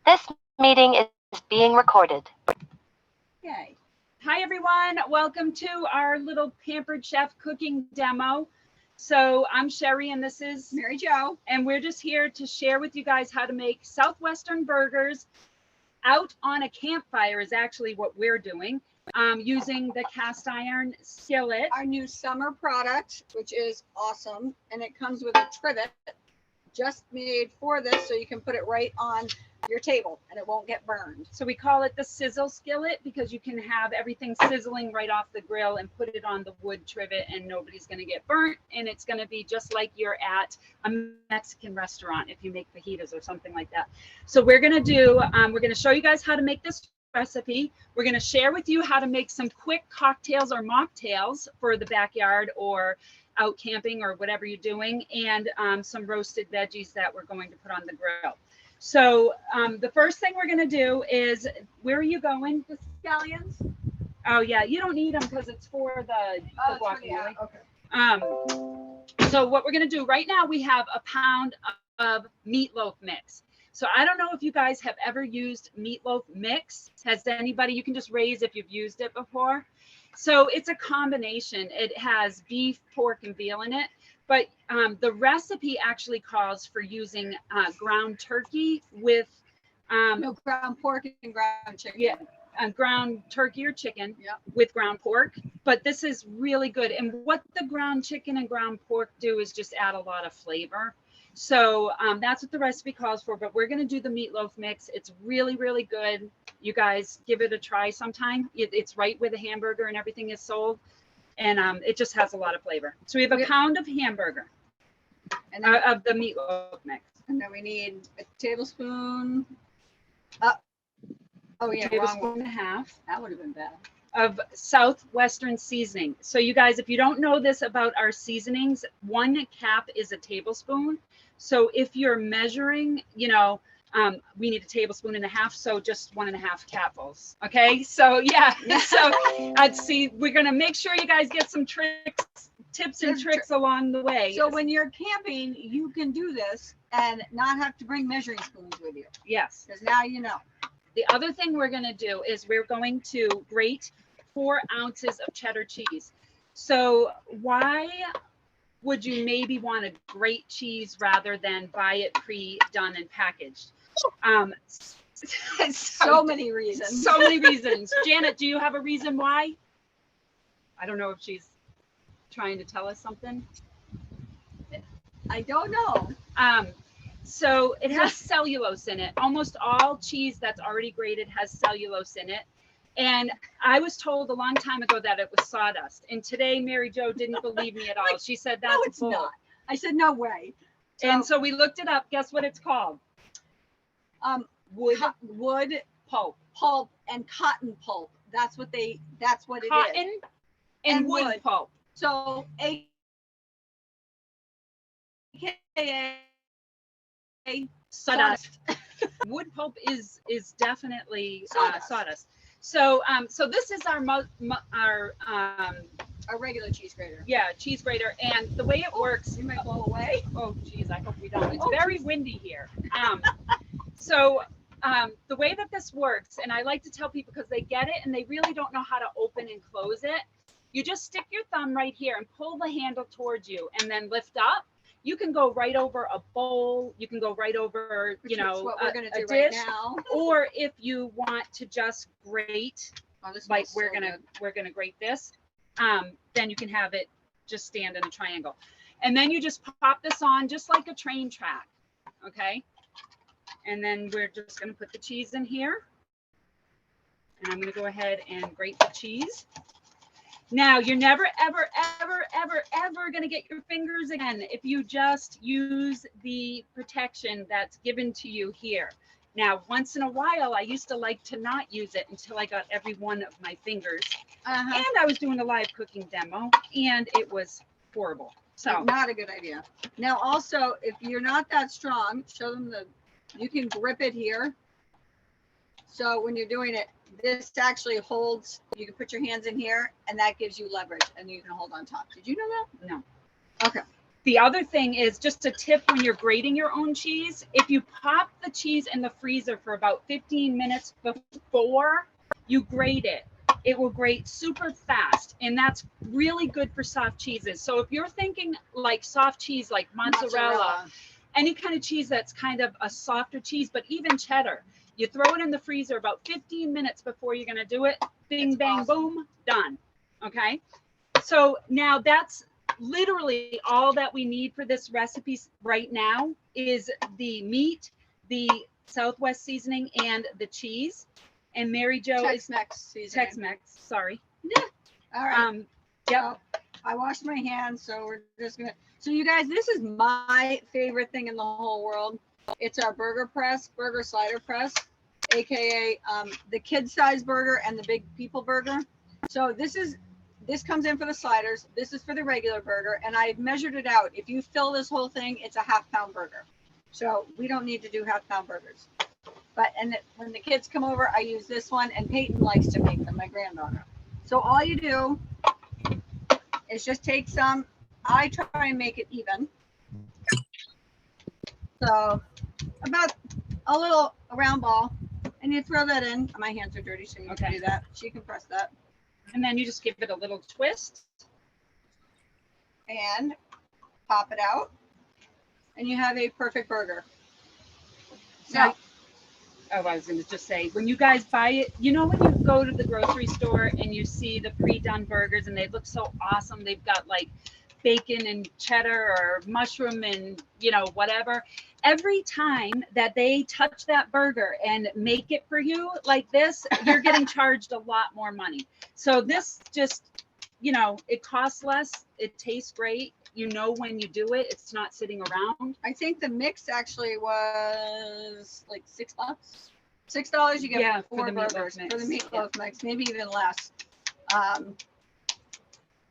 This meeting is being recorded. Okay. Hi, everyone. Welcome to our little Pampered Chef cooking demo. So I'm Sherry and this is Mary Jo. And we're just here to share with you guys how to make Southwestern burgers out on a campfire is actually what we're doing, using the cast iron skillet. Our new summer product, which is awesome. And it comes with a trivet just made for this, so you can put it right on your table and it won't get burned. So we call it the sizzle skillet because you can have everything sizzling right off the grill and put it on the wood trivet and nobody's going to get burnt, and it's going to be just like you're at a Mexican restaurant if you make fajitas or something like that. So we're going to do, we're going to show you guys how to make this recipe. We're going to share with you how to make some quick cocktails or mocktails for the backyard or out camping or whatever you're doing, and some roasted veggies that we're going to put on the grill. So the first thing we're going to do is, where are you going? The scallions? Oh yeah, you don't need them because it's for the guacamole. Okay. So what we're going to do right now, we have a pound of meatloaf mix. So I don't know if you guys have ever used meatloaf mix. Has anybody? You can just raise if you've used it before. So it's a combination. It has beef, pork, and veal in it. But the recipe actually calls for using ground turkey with No, ground pork and ground chicken. Yeah, ground turkey or chicken. Yep. With ground pork. But this is really good. And what the ground chicken and ground pork do is just add a lot of flavor. So that's what the recipe calls for. But we're going to do the meatloaf mix. It's really, really good. You guys give it a try sometime. It's right where the hamburger and everything is sold. And it just has a lot of flavor. So we have a pound of hamburger And then, of the meatloaf mix. and then we need a tablespoon. Oh yeah, wrong Tablespoon one. and a half That would have been bad. of Southwestern seasoning. So you guys, if you don't know this about our seasonings, 1 cap is a tablespoon. So if you're measuring, you know, we need a tablespoon and a half, so just 1.5 capfuls. Okay, so yeah, so I'd see, we're gonna make sure you guys get some tips and tricks along the way. So when you're camping, you can do this and not have to bring measuring spoons with you, Yes. because now you know. The other thing we're going to do is we're going to grate 4 ounces of cheddar cheese. So why would you maybe want to grate cheese rather than buy it pre-done and packaged? So many reasons. So many reasons. Janet, do you have a reason why? I don't know if she's trying to tell us something. I don't know. So it has cellulose in it. Almost all cheese that's already grated has cellulose in it. And I was told a long time ago that it was sawdust. And today, Mary Jo didn't believe me at all. She said, that's No, it's bull. not. I said, no way. And so we looked it up. Guess what it's called? Wood pulp and cotton pulp. That's what it is. Cotton and wood pulp. So AKA Sawdust. Wood pulp is definitely sawdust. So so this is our a regular cheese grater. Yeah, cheese grater, and the way it works. You might blow away. Oh geez, I hope we don't. It's very windy here. So the way that this works, and I like to tell people because they get it and they really don't know how to open and close it. You just stick your thumb right here and pull the handle towards you, and then lift up. You can go right over a bowl. You can go right over, you know, what we're gonna do dish. right now. Or if you want to just grate, like we're so gonna grate this, then you can have it just stand in a triangle, and then you just pop this on just like a train track, okay? And then we're just gonna put the cheese in here, and I'm gonna go ahead and grate the cheese. Now, you're never, ever, ever, ever, ever going to get your fingers again if you just use the protection that's given to you here. Now, once in a while, I used to like to not use it until I got every one of my fingers. And I was doing a live cooking demo, and it was horrible. So not a good idea. Now, also, if you're not that strong, show them you can grip it here. So when you're doing it, this actually holds, you can put your hands in here and that gives you leverage and you can hold on top. Did you know that? No. Okay. The other thing is just a tip when you're grating your own cheese. If you pop the cheese in the freezer for about 15 minutes before you grate it, it will grate super fast. And that's really good for soft cheeses. So if you're thinking like soft cheese, like mozzarella, any kind of cheese that's kind of a softer cheese, but even cheddar, you throw it in the freezer about 15 minutes before you're going to do it. Bing, It's bang, awesome. boom, done. Okay. So now that's literally all that we need for this recipe right now is the meat, the Southwest seasoning, and the cheese. And Mary Jo is Tex-Mex seasoning. Tex-Mex. Sorry. All right. Yep. So I washed my hands, so we're just gonna. So you guys, this is my favorite thing in the whole world. It's our burger slider press, aka the kid size burger and the big people burger. So this comes in for the sliders. This is for the regular burger, and I've measured it out. If you fill this whole thing, it's a half-pound burger. So we don't need to do half-pound burgers. But when the kids come over, I use this one, and Peyton likes to make them, my granddaughter. So all you do is just take some. I try and make it even. So about a round ball, and you throw that in. My hands are dirty, so you can do that. She can press that. And then you just give it a little twist. And pop it out. And you have a perfect burger. Now, I was going to just say, when you guys buy it, you know, when you go to the grocery store and you see the pre-done burgers and they look so awesome, they've got like bacon and cheddar or mushroom and, you know, whatever. Every time that they touch that burger and make it for you like this, you're getting charged a lot more money. So this just, you know, it costs less. It tastes great. You know, when you do it, it's not sitting around. I think the mix actually was like $6. $6 you get four burgers for the meatloaf mix, maybe even less.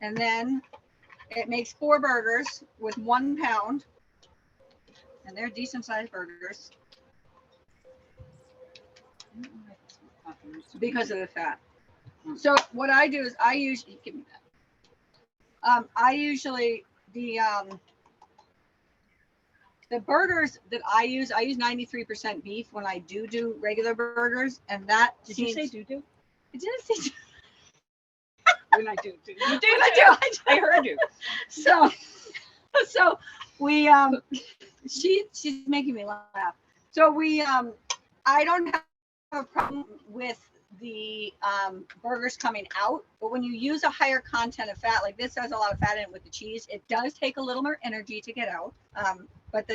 And then it makes 4 burgers with 1 pound, and they're decent sized burgers because of the fat. So what I do is I usually give me that. I usually the burgers that I use 93% beef when I do regular burgers, and that did you say do? I didn't say when I do. You did. I heard you. So we she's making me laugh. So we I don't have a problem with the burgers coming out, but when you use a higher content of fat, like this has a lot of fat in it with the cheese, it does take a little more energy to get out. But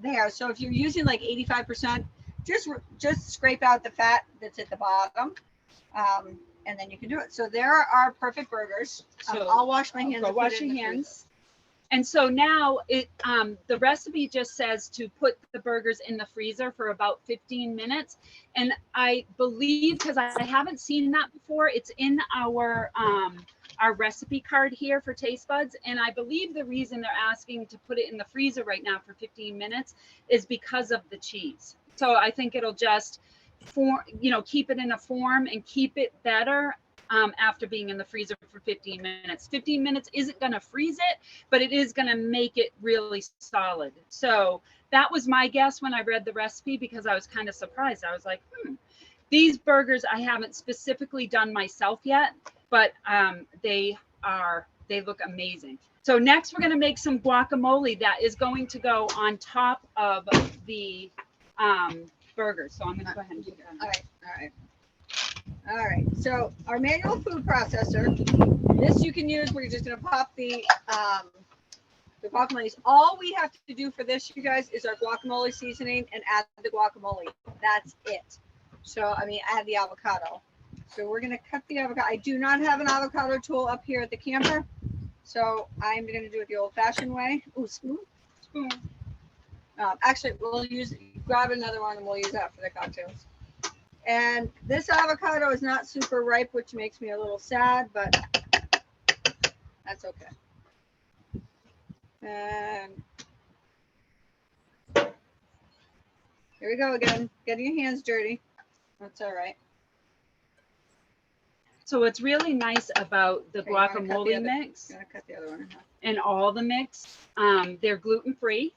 there, so if you're using like 85%, just scrape out the fat that's at the bottom, and then you can do it. So there are our perfect burgers. So I'll wash my hands. Go wash your hands. And so now the recipe just says to put the burgers in the freezer for about 15 minutes. And I believe, because I haven't seen that before, it's in our recipe card here for Taste Buds. And I believe the reason they're asking to put it in the freezer right now for 15 minutes is because of the cheese. So I think it'll just keep it in a form and keep it better after being in the freezer for 15 minutes. 15 minutes isn't going to freeze it, but it is going to make it really solid. So that was my guess when I read the recipe, because I was kind of surprised. I was like, these burgers I haven't specifically done myself yet, but they look amazing. So next we're going to make some guacamole that is going to go on top of the burgers. So I'm going to go ahead and do that. All right. So our manual food processor, this you can use where you're just going to pop the guacamoles. All we have to do for this, you guys, is our guacamole seasoning and add the guacamole. That's it. So, add the avocado. So we're going to cut the avocado. I do not have an avocado tool up here at the camper, so I'm going to do it the old-fashioned way. Ooh, spoon. Actually, we'll grab another one and we'll use that for the cocktails. And this avocado is not super ripe, which makes me a little sad, but that's okay. And here we go again, getting your hands dirty. That's all right. So what's really nice about the Okay, you wanna cut the guacamole other- mix Gonna cut the other one in half. and all the mix, they're gluten-free.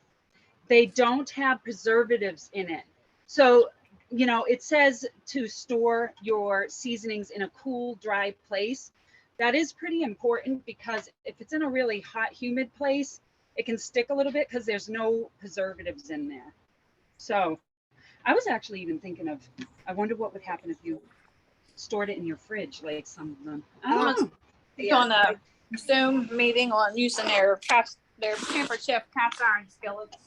They don't have preservatives in it. So, you know, it says to store your seasonings in a cool, dry place. That is pretty important because if it's in a really hot, humid place, it can stick a little bit because there's no preservatives in there. So I was actually even thinking of, I wonder what would happen if you stored it in your fridge, like some of them. I don't know. It's on a Zoom meeting on using their Pampered Chef cast iron skillets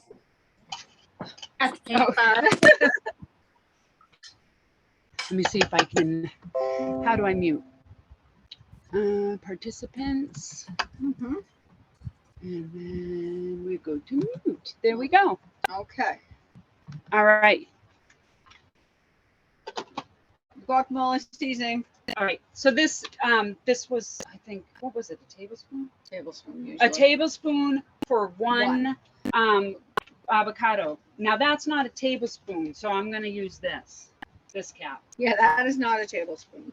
at the campfire. Let me see if I can, how do I mute? Participants. Mhm. And then we go to mute. There we go. Okay. All right. Guacamole seasoning. All right. So this was, I think, what was it? A tablespoon? Tablespoon usually. A tablespoon for one avocado. Now that's not a tablespoon, so I'm going to use this cap. Yeah, that is not a tablespoon.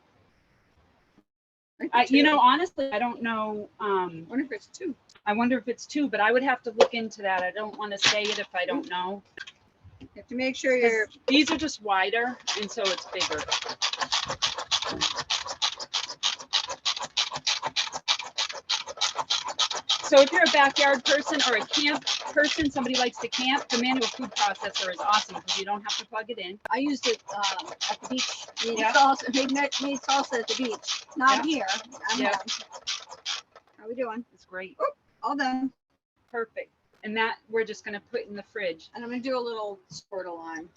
You know, honestly, I don't know. I wonder if it's 2. I wonder if it's 2, but I would have to look into that. I don't want to say it if I don't know. You have to make sure 'Cause you're. these are just wider, and so it's bigger. So if you're a backyard person or a camp person, somebody likes to camp, the manual food processor is awesome because you don't have to plug it in. I used it at the beach. Made Yeah. salsa, made salsa at the beach. Not here. I'm Yeah. done. How we doing? It's great. All done. Perfect. And that we're just going to put in the fridge. And I'm gonna do a little squirt of lime.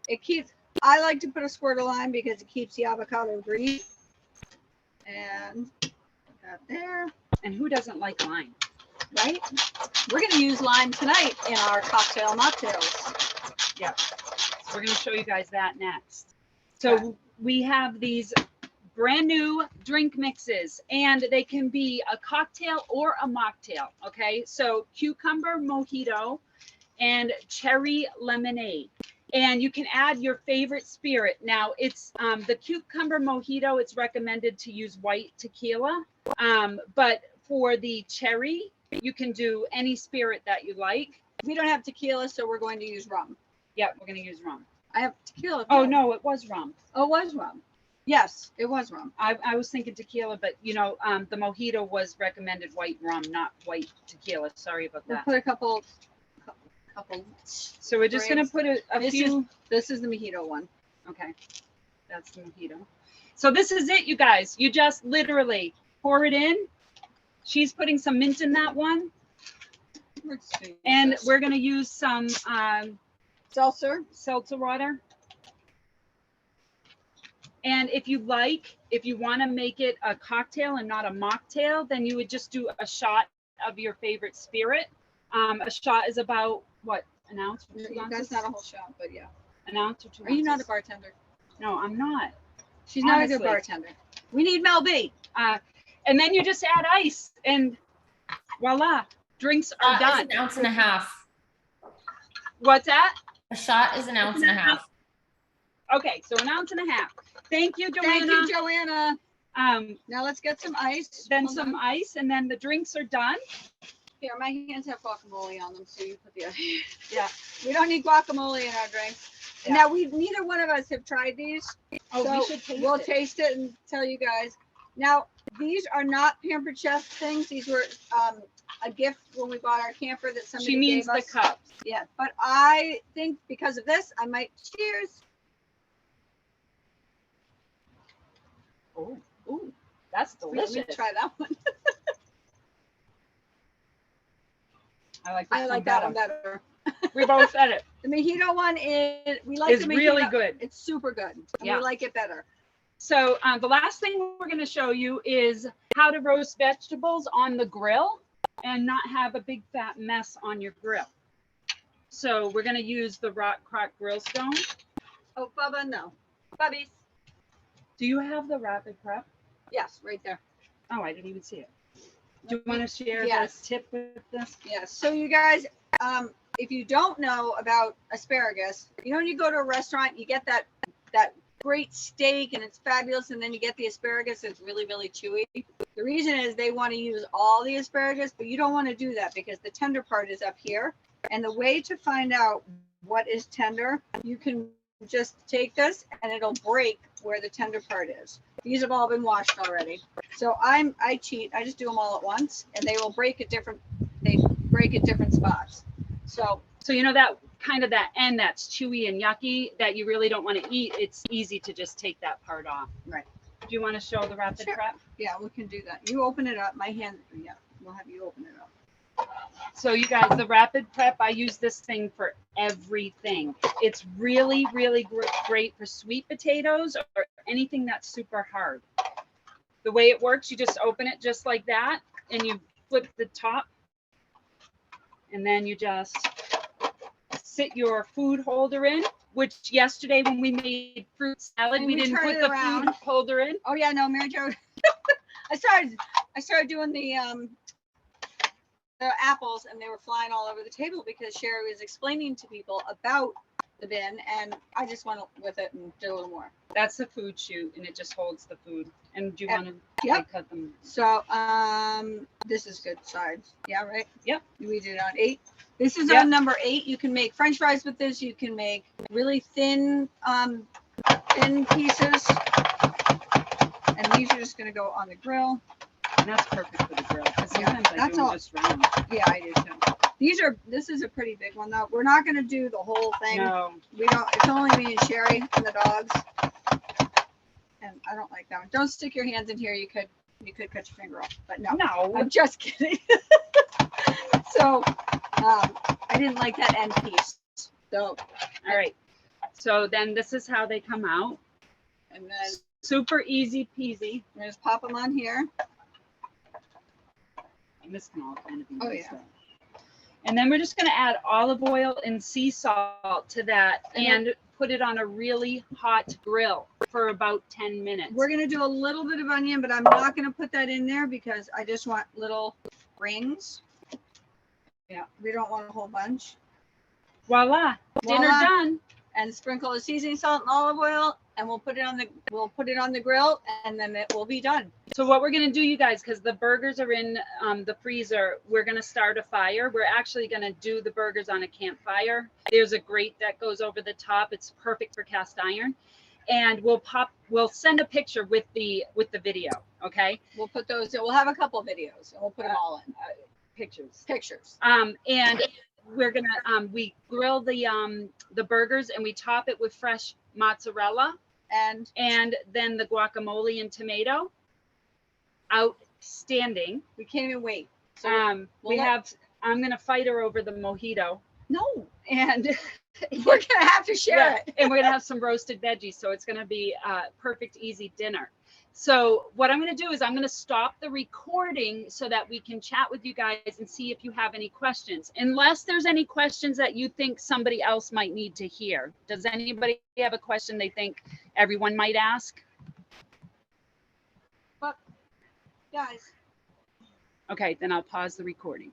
It keeps. I like to put a squirt of lime because it keeps the avocado green. And put that there. And who doesn't like lime? Right? We're gonna use lime tonight in our cocktail mocktails. Yeah. So we're going to show you guys that next. So we have these brand new drink mixes, and they can be a cocktail or a mocktail. Okay. So cucumber mojito and cherry lemonade. And you can add your favorite spirit. Now it's the cucumber mojito, it's recommended to use white tequila. But for the cherry, you can do any spirit that you like. We don't have tequila, so we're going to use rum. Yeah, we're going to use rum. I have tequila. Oh, no, it was rum. Oh, it was rum. Yes, it was rum. I was thinking tequila, but you know, the mojito was recommended white rum, not white tequila. Sorry about We'll that. put a couple. So we're just going to put a This few. This is the mojito one. Okay, that's the mojito. So this is it, you guys. You just literally pour it in. She's putting some mint in that one. Let's see. And we're going to use some seltzer. seltzer water. And if you want to make it a cocktail and not a mocktail, then you would just do a shot of your favorite spirit. A shot is about, what, an ounce or 2 ounces? That's not a whole shot, but yeah. An ounce or 2 Are ounces? you not a bartender? No, I'm not. She's not a Honestly. good bartender. We need Mel B. And then you just add ice, and voila, drinks are It's done. an ounce and a half. What's that? A shot is an ounce and a half. Okay, so an ounce and a half. Thank you, Joanna. Thank you, Joanna. Um, Now let's get some ice. then Hold some on. ice, and then the drinks are done. Here, my hands have guacamole on them, so you put the. Yeah. We don't need guacamole in our drinks. Yeah. Now neither one of us have tried these. Oh, we so should taste we'll it. taste it and tell you guys. Now these are not Pampered Chef things. These were a gift when we bought our camper that somebody She means gave the us. cups. Yeah, but I think because of this, I might cheers. Oh, ooh, that's Let delicious. me try that one. I like I like that one better. We both said it. The mojito one is we like It's the mojito. really good. It's super good. And Yeah. We like it better. So the last thing we're going to show you is how to roast vegetables on the grill and not have a big fat mess on your grill. So we're going to use the Rock Crock Grill Stone. Oh, Bubba, no. Bubbies. Do you have the Rapid Prep? Yes, right there. Oh, I didn't even see it. Do you want to share Yes. the tip with this? Yes. So you guys, if you don't know about asparagus, you know when you go to a restaurant, you get that great steak and it's fabulous, and then you get the asparagus, it's really, really chewy. The reason is they want to use all the asparagus, but you don't want to do that because the tender part is up here. And the way to find out what is tender, you can just take this and it'll break where the tender part is. These have all been washed already. So I cheat. I just do them all at once, and they will break at different spots. So you know that kind of that end that's chewy and yucky that you really don't want to eat, it's easy to just take that part off. Right. Do you want to show the rapid Sure. prep? yeah, we can do that. You open it up. My hand. Yeah, we'll have you open it up. So you guys, the rapid prep, I use this thing for everything. It's really, really great for sweet potatoes or anything that's super hard. The way it works, you just open it just like that and you flip the top and then you just sit your food holder in, which yesterday when we made fruit salad, And we we didn't turn put it the around. food holder in. Oh yeah, no, Mary Jo. I started doing the apples, and they were flying all over the table because Sherry was explaining to people about the bin, and I just went with it and did a little more. That's the food chute, and it just holds the food. And do you want to Yep. cut them? So this is good size. Yeah, right? Yep. We did it on 8. This is Yep. on number 8. You can make French fries with this. You can make really thin pieces. And these are just gonna go on the grill. And that's perfect for the grill. Because Yeah, sometimes I that's do them all. just round. Yeah, I do too. This is a pretty big one though. We're not gonna do the whole thing. No. We don't, it's only me and Sherry and the dogs. And I don't like that one. Don't stick your hands in here. You could cut your finger off, but no. No. I'm just kidding. So I didn't like that end piece. So All right. So then this is how they come out. and then Super easy peasy. we're just pop them on here. And this can all kind of be Oh, mixed yeah. up. And then we're just going to add olive oil and sea salt to that and put it on a really hot grill for about 10 minutes. We're gonna do a little bit of onion, but I'm not gonna put that in there because I just want little rings. Yeah. We don't want a whole bunch. Voila. Dinner Voila. done. And sprinkle the seasoning salt and olive oil, and we'll put it on the grill, and then it will be done. So what we're going to do, you guys, because the burgers are in the freezer, we're going to start a fire. We're actually going to do the burgers on a campfire. There's a grate that goes over the top. It's perfect for cast iron. And we'll send a picture with the video. Okay. We'll put those. We'll have a couple of videos, and we'll put them all in Pictures. pictures. And we're going to, we grill the burgers and we top it with fresh mozzarella And and then the guacamole and tomato. Outstanding. we can't even wait. So I'm gonna fight her over the mojito, no, and we're gonna have to share yeah, it. and we're gonna have some roasted veggies, so it's gonna be a perfect easy dinner. So what I'm gonna do is I'm gonna stop the recording so that we can chat with you guys and see if you have any questions. Unless there's any questions that you think somebody else might need to hear. Does anybody have a question they think everyone might ask? Guys, Okay, then I'll pause the recording.